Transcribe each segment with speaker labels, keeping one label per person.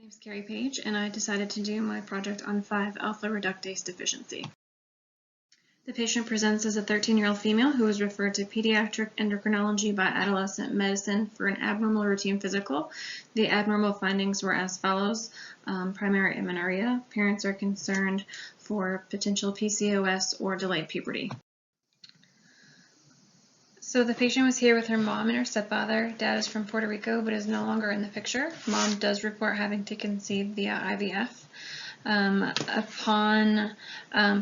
Speaker 1: name's Carrie Page, and I decided to do my project on 5-alpha reductase deficiency. The patient presents as a 13-year-old female who was referred to pediatric endocrinology by adolescent medicine for an abnormal routine physical. The abnormal findings were as follows: primary amenorrhea. Parents are concerned for potential PCOS or delayed puberty. So the patient was here with her mom and her stepfather. Dad is from Puerto Rico but is no longer in the picture. Mom does report having to conceive via IVF. Upon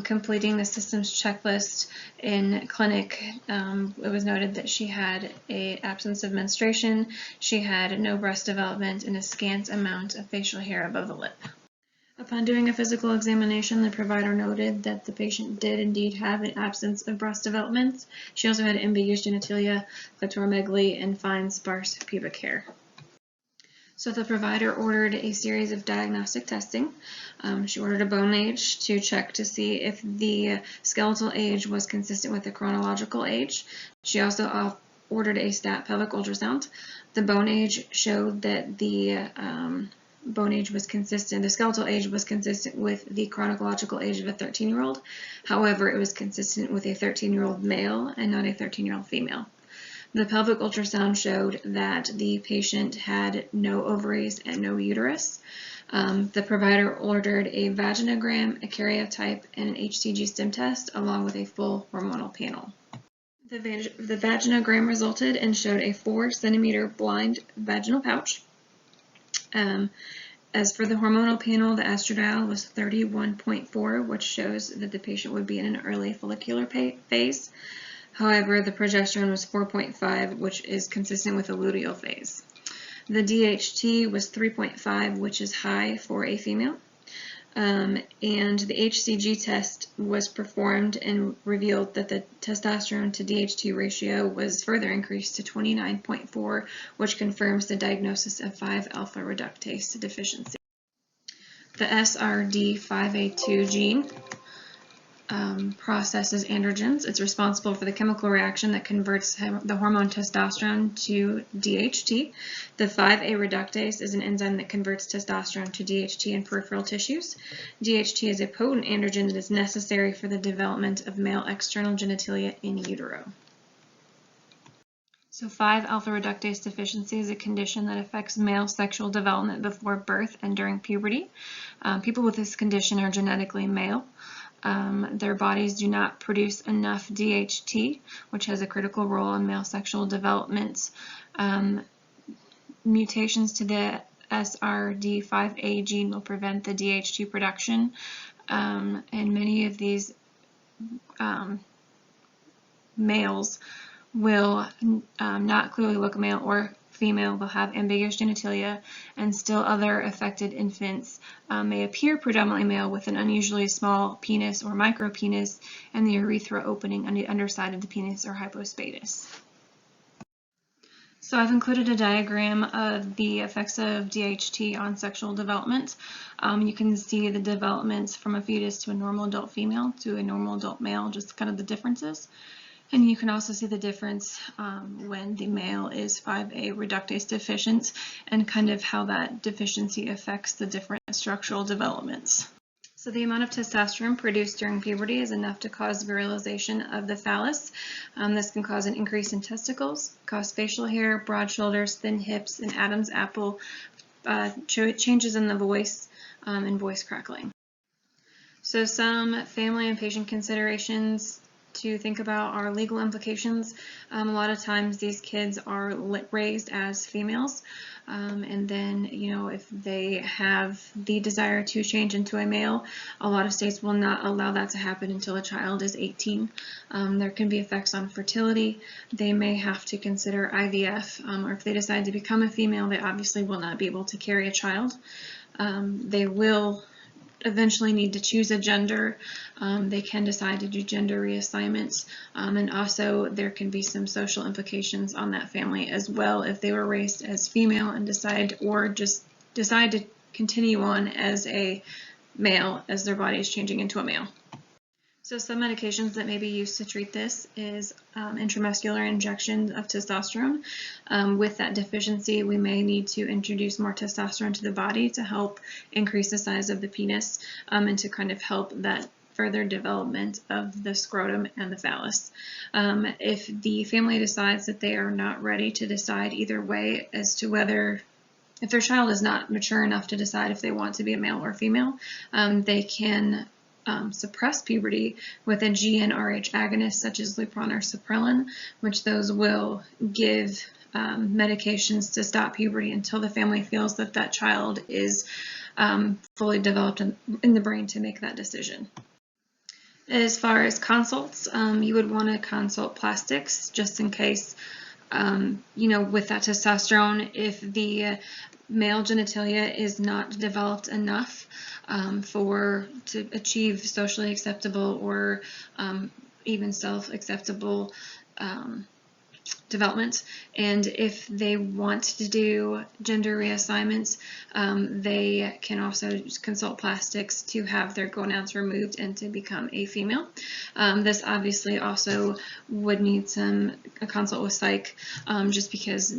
Speaker 1: completing the systems checklist in clinic, it was noted that she had an absence of menstruation, she had no breast development, and a scant amount of facial hair above the lip. Upon doing a physical examination, the provider noted that the patient did indeed have an absence of breast development. She also had ambiguous genitalia, clitoromegaly, and fine sparse pubic hair. So the provider ordered a series of diagnostic testing. She ordered a bone age to check to see if the skeletal age was consistent with the chronological age. She also ordered a stat pelvic ultrasound. The bone age showed that the bone age was consistent, the skeletal age was consistent with the chronological age of a 13-year-old. However, it was consistent with a 13-year-old male and not a 13-year-old female. The pelvic ultrasound showed that the patient had no ovaries and no uterus. The provider ordered a vaginogram, a karyotype, and an HCG stim test, along with a full hormonal panel. The vaginogram resulted and showed a 4-centimeter blind vaginal pouch. As for the hormonal panel, the estradiol was 31.4, which shows that the patient would be in an early follicular phase. However, the progesterone was 4.5, which is consistent with the luteal phase. The DHT was 3.5, which is high for a female. And the HCG test was performed and revealed that the testosterone to DHT ratio was further increased to 29.4, which confirms the diagnosis of 5-alpha reductase deficiency. The SRD5A2 gene processes androgens. It's responsible for the chemical reaction that converts the hormone testosterone to DHT. The 5A reductase is an enzyme that converts testosterone to DHT in peripheral tissues. DHT is a potent androgen that is necessary for the development of male external genitalia in utero. So 5-alpha reductase deficiency is a condition that affects male sexual development before birth and during puberty. People with this condition are genetically male. Their bodies do not produce enough DHT, which has a critical role in male sexual development. Mutations to the SRD5A gene will prevent the DHT production, and many of these males will not clearly look male or female. They'll have ambiguous genitalia, and still other affected infants may appear predominantly male with an unusually small penis or micropenis and the urethra opening on the underside of the penis or hypospatus. So I've included a diagram of the effects of DHT on sexual development. You can see the developments from a fetus to a normal adult female to a normal adult male, just kind of the differences. And you can also see the difference when the male is 5A reductase deficient and kind of how that deficiency affects the different structural developments. So the amount of testosterone produced during puberty is enough to cause virilization of the phallus. This can cause an increase in testicles, cause facial hair, broad shoulders, thin hips, and Adam's apple, changes in the voice, and voice crackling. So some family and patient considerations to think about are legal implications. A lot of times these kids are raised as females, and then, if they have the desire to change into a male, a lot of states will not allow that to happen until a child is 18. There can be effects on fertility. They may have to consider IVF, or if they decide to become a female, they obviously will not be able to carry a child. They will eventually need to choose a gender. They can decide to do gender reassignments, and also there can be some social implications on that family as well if they were raised as female and decide to continue on as a male as their body is changing into a male. So some medications that may be used to treat this is intramuscular injection of testosterone. With that deficiency, we may need to introduce more testosterone to the body to help increase the size of the penis and to kind of help that further development of the scrotum and the phallus. If the family decides that they are not ready to decide either way as to whether, if their child is not mature enough to decide if they want to be a male or female, they can suppress puberty with a GnRH agonist such as Lupron or Supprelin, which those will give medications to stop puberty until the family feels that that child is fully developed in the brain to make that decision. As far as consults, you would want to consult plastics just in case, with that testosterone, if the male genitalia is not developed enough to achieve socially acceptable or even self-acceptable development. And if they want to do gender reassignments, they can also consult plastics to have their gonads removed and to become a female. This obviously also would need a consult with psych, just because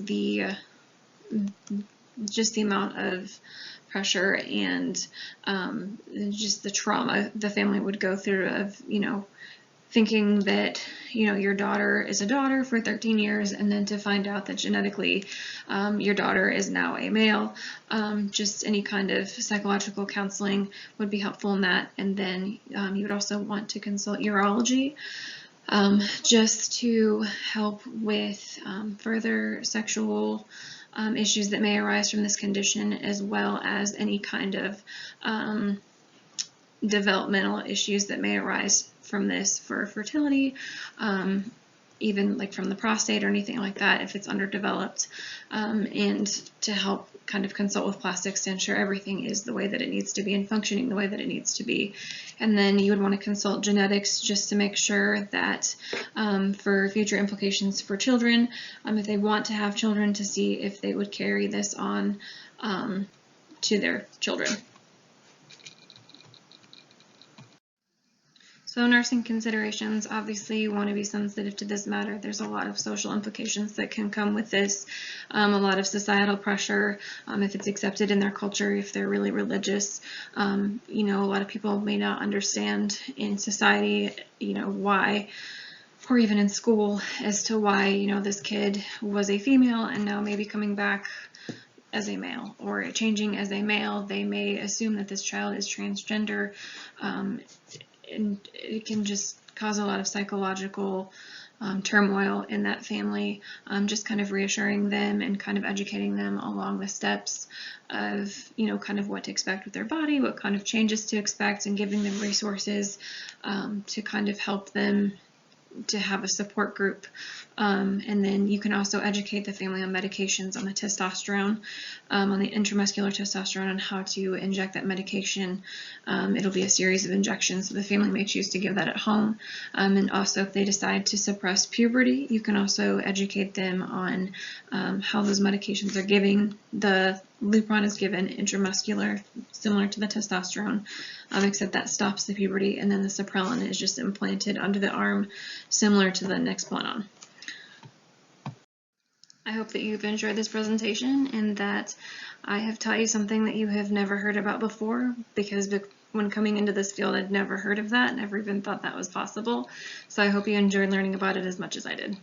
Speaker 1: just the amount of pressure and just the trauma the family would go through of, thinking that, your daughter is a daughter for 13 years and then to find out that genetically your daughter is now a male. Just any kind of psychological counseling would be helpful in that. And then you would also want to consult urology just to help with further sexual issues that may arise from this condition, as well as any kind of developmental issues that may arise from this for fertility, even like from the prostate or anything like that if it's underdeveloped, and to help kind of consult with plastics to ensure everything is the way that it needs to be and functioning the way that it needs to be. And then you would want to consult genetics just to make sure that for future implications for children, if they want to have children, to see if they would carry this on to their children. So nursing considerations, obviously you want to be sensitive to this matter. There's a lot of social implications that can come with this, a lot of societal pressure, if it's accepted in their culture, if they're really religious. A lot of people may not understand in society, why, or even in school, as to why, this kid was a female and now maybe coming back as a male, or changing as a male. They may assume that this child is transgender, and it can just cause a lot of psychological turmoil in that family. Just kind of reassuring them and kind of educating them along the steps of, kind of what to expect with their body, what kind of changes to expect, and giving them resources to kind of help them to have a support group. And then you can also educate the family on medications, on the testosterone, on the intramuscular testosterone, on how to inject that medication. It'll be a series of injections, so the family may choose to give that at home. And also, if they decide to suppress puberty, you can also educate them on how those medications are given. The Lupron is given intramuscular, similar to the testosterone, except that stops the puberty, and then the Supprelin is just implanted under the arm, similar to the Nexplanon. I hope that you've enjoyed this presentation and that I have taught you something that you have never heard about before, because when coming into this field, I'd never heard of that, never even thought that was possible. So I hope you enjoyed learning about it as much as I did.